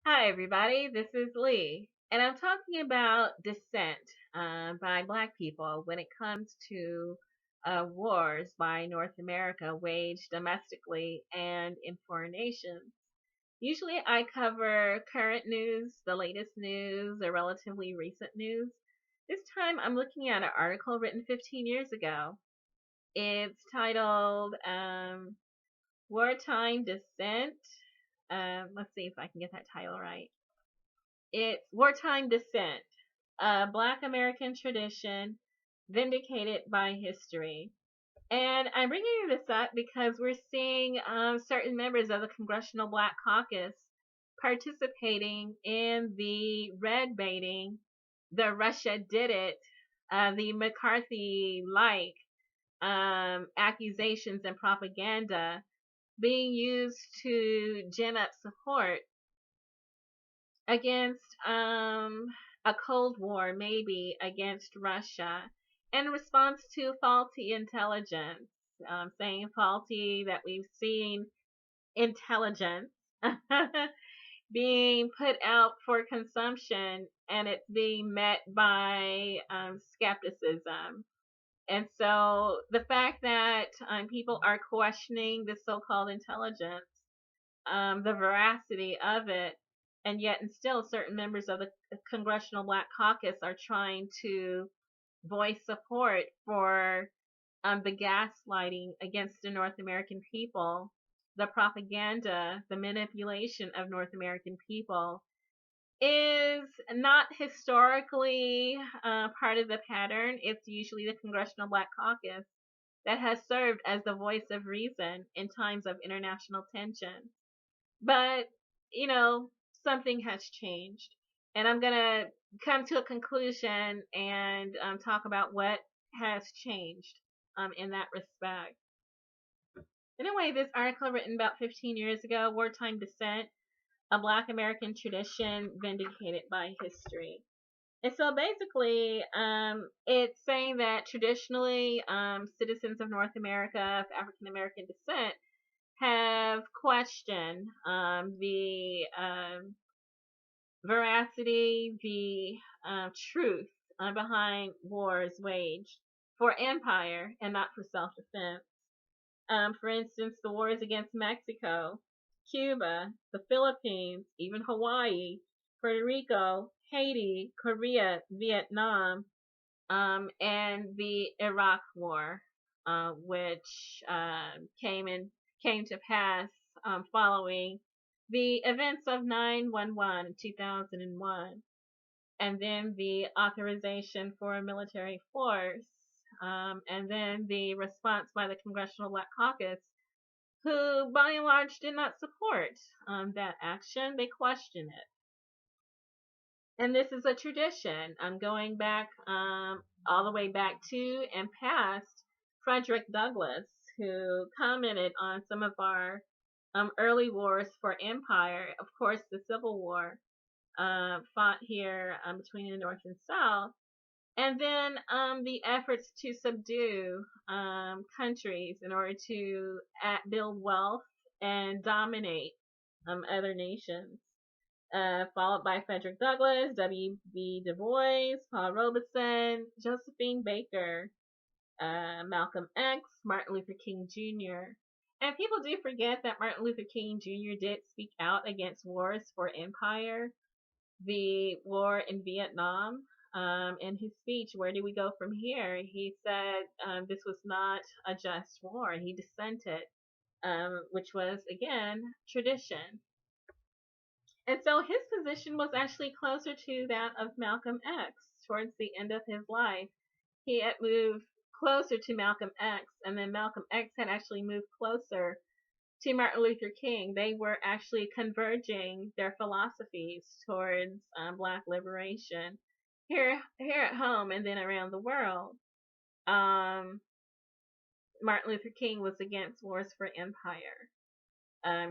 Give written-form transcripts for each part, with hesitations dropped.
Hi, everybody. This is Lee, and I'm talking about dissent by Black people when it comes to wars by North America waged domestically and in foreign nations. Usually, I cover current news, the latest news, or relatively recent news. This time, I'm looking at an article written 15 years ago. It's titled Wartime Dissent. Let's see if I can get that title right. It's Wartime Dissent, a Black American tradition vindicated by history. And I'm bringing this up because we're seeing certain members of the Congressional Black Caucus participating in the red baiting, the Russia did it, the McCarthy like accusations and propaganda being used to gin up support against a Cold War, maybe against Russia, in response to faulty intelligence, saying faulty that we've seen intelligence being put out for consumption and it's being met by skepticism. And so the fact that people are questioning this so called intelligence, the veracity of it, and yet and still certain members of the Congressional Black Caucus are trying to voice support for the gaslighting against the North American people, the propaganda, the manipulation of North American people is not historically part of the pattern. It's usually the Congressional Black Caucus that has served as the voice of reason in times of international tension. But, you know, something has changed. And I'm going to come to a conclusion and talk about what has changed in that respect. Anyway, this article written about 15 years ago, Wartime Dissent, a Black American Tradition Vindicated by History. And so basically, it's saying that traditionally, citizens of North America of African American descent have questioned the veracity, the truth behind wars waged for empire and not for self defense. For instance, the wars against Mexico, Cuba, the Philippines, even Hawaii, Puerto Rico, Haiti, Korea, Vietnam, and the Iraq War, which came to pass following the events of 9/11 in 2001, and then the authorization for a military force, and then the response by the Congressional Black Caucus, who by and large did not support that action. They questioned it. And this is a tradition. I'm going back all the way back to and past Frederick Douglass, who commented on some of our early wars for empire. Of course, the Civil War fought here between the North and South. And then the efforts to subdue countries in order to build wealth and dominate other nations. Followed by Frederick Douglass, W.B. Du Bois, Paul Robeson, Josephine Baker, Malcolm X, Martin Luther King Jr. And people do forget that Martin Luther King Jr. did speak out against wars for empire, the war in Vietnam. In his speech, Where Do We Go From Here? He said this was not a just war, and he dissented, which was, again, tradition. And so his position was actually closer to that of Malcolm X towards the end of his life. He had moved closer to Malcolm X, and then Malcolm X had actually moved closer to Martin Luther King. They were actually converging their philosophies towards Black liberation here at home and then around the world. Martin Luther King was against wars for empire.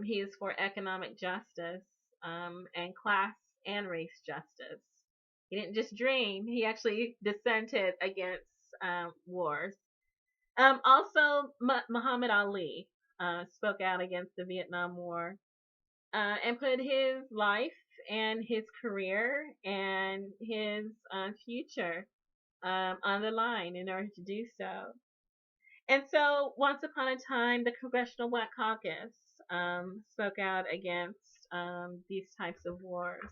He is for economic justice and class and race justice. He didn't just dream, he actually dissented against wars. Also, Muhammad Ali spoke out against the Vietnam War. and put his life and his career and his future on the line in order to do so. And so, once upon a time, the Congressional Black Caucus spoke out against these types of wars,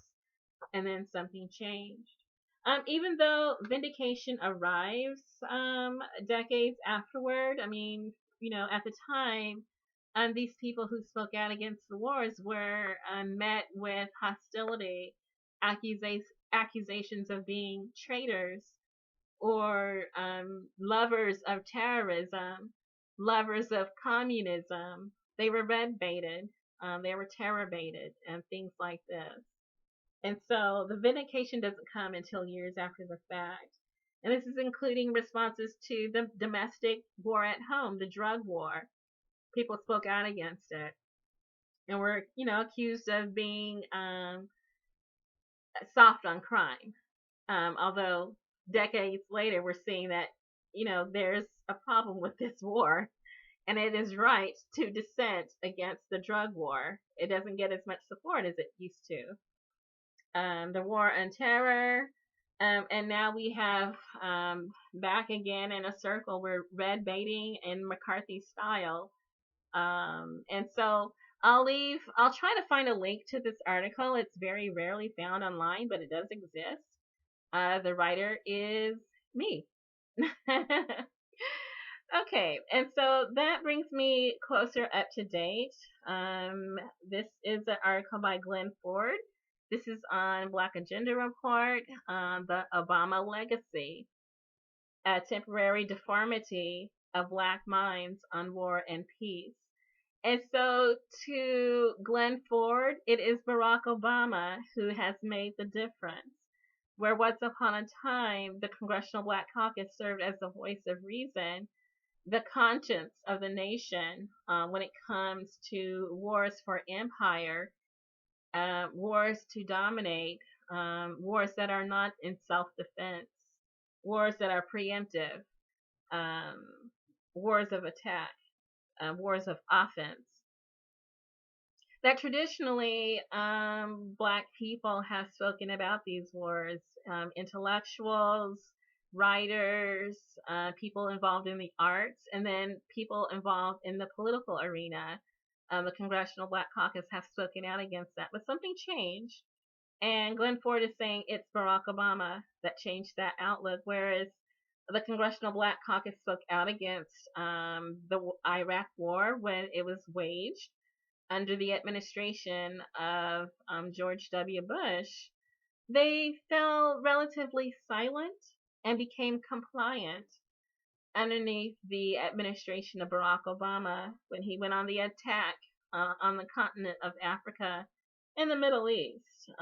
and then something changed. Even though vindication arrives decades afterward, I mean, at the time, these people who spoke out against the wars were met with hostility, accusations of being traitors or lovers of terrorism, lovers of communism. They were red baited, they were terror baited, and things like this. And so the vindication doesn't come until years after the fact. And this is including responses to the domestic war at home, the drug war. People spoke out against it and were, accused of being soft on crime. Although decades later, we're seeing that, there's a problem with this war, and it is right to dissent against the drug war. It doesn't get as much support as it used to. The war on terror, and now we have back again in a circle. We're red baiting in McCarthy style, and so I'll try to find a link to this article. It's very rarely found online, but it does exist. The writer is me. Okay, and so that brings me closer up to date. This is an article by Glenn Ford. This is on Black Agenda Report, the Obama Legacy, a temporary deformity of Black minds on war and peace. And so to Glenn Ford, it is Barack Obama who has made the difference. Where once upon a time, the Congressional Black Caucus served as the voice of reason, the conscience of the nation when it comes to wars for empire, wars to dominate, wars that are not in self-defense, wars that are preemptive, wars of attack, wars of offense. That traditionally Black people have spoken about these wars, intellectuals, writers, people involved in the arts, and then people involved in the political arena. The Congressional Black Caucus have spoken out against that, but something changed. And Glenn Ford is saying it's Barack Obama that changed that outlook, whereas the Congressional Black Caucus spoke out against the Iraq War when it was waged under the administration of George W. Bush. They fell relatively silent and became compliant underneath the administration of Barack Obama when he went on the attack on the continent of Africa and the Middle East.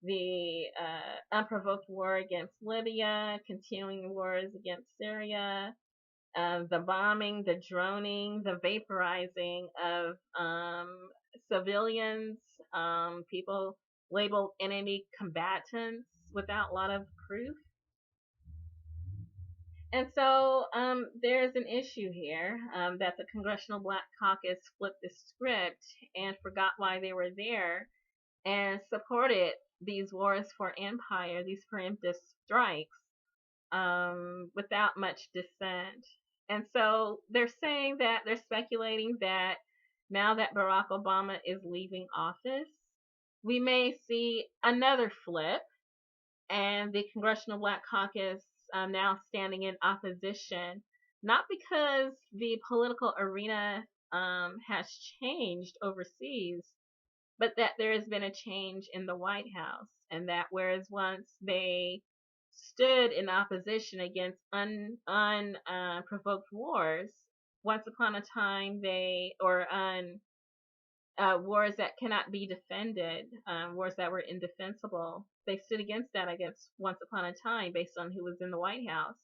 The unprovoked war against Libya, continuing wars against Syria, the bombing, the droning, the vaporizing of civilians, people labeled enemy combatants without a lot of proof. And so there's an issue here that the Congressional Black Caucus flipped the script and forgot why they were there and supported these wars for empire, these preemptive strikes, without much dissent. And so they're saying that they're speculating that now that Barack Obama is leaving office, we may see another flip and the Congressional Black Caucus now standing in opposition, not because the political arena has changed overseas, but that there has been a change in the White House, and that whereas once they stood in opposition against unprovoked wars, once upon a time wars that cannot be defended, wars that were indefensible, they stood against that against once upon a time based on who was in the White House,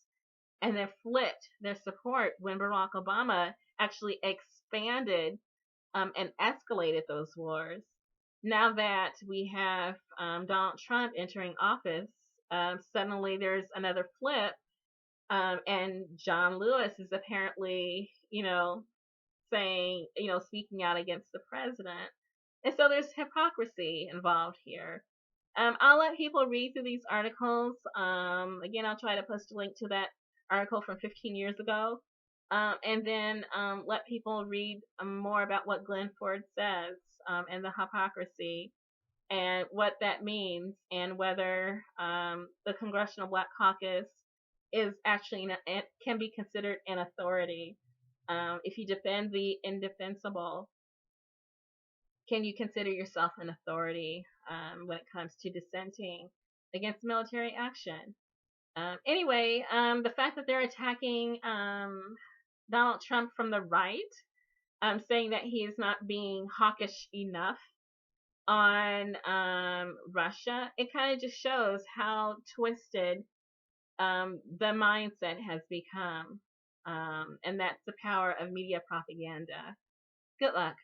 and then flipped their support when Barack Obama actually expanded and escalated those wars. Now that we have Donald Trump entering office, suddenly there's another flip, and John Lewis is apparently, saying, speaking out against the president. And so there's hypocrisy involved here. I'll let people read through these articles. Again, I'll try to post a link to that article from 15 years ago. And then let people read more about what Glenn Ford says and the hypocrisy and what that means, and whether the Congressional Black Caucus is actually it can be considered an authority. If you defend the indefensible, can you consider yourself an authority when it comes to dissenting against military action? Anyway, the fact that they're attacking Donald Trump from the right, saying that he is not being hawkish enough on Russia, it kind of just shows how twisted the mindset has become. And that's the power of media propaganda. Good luck.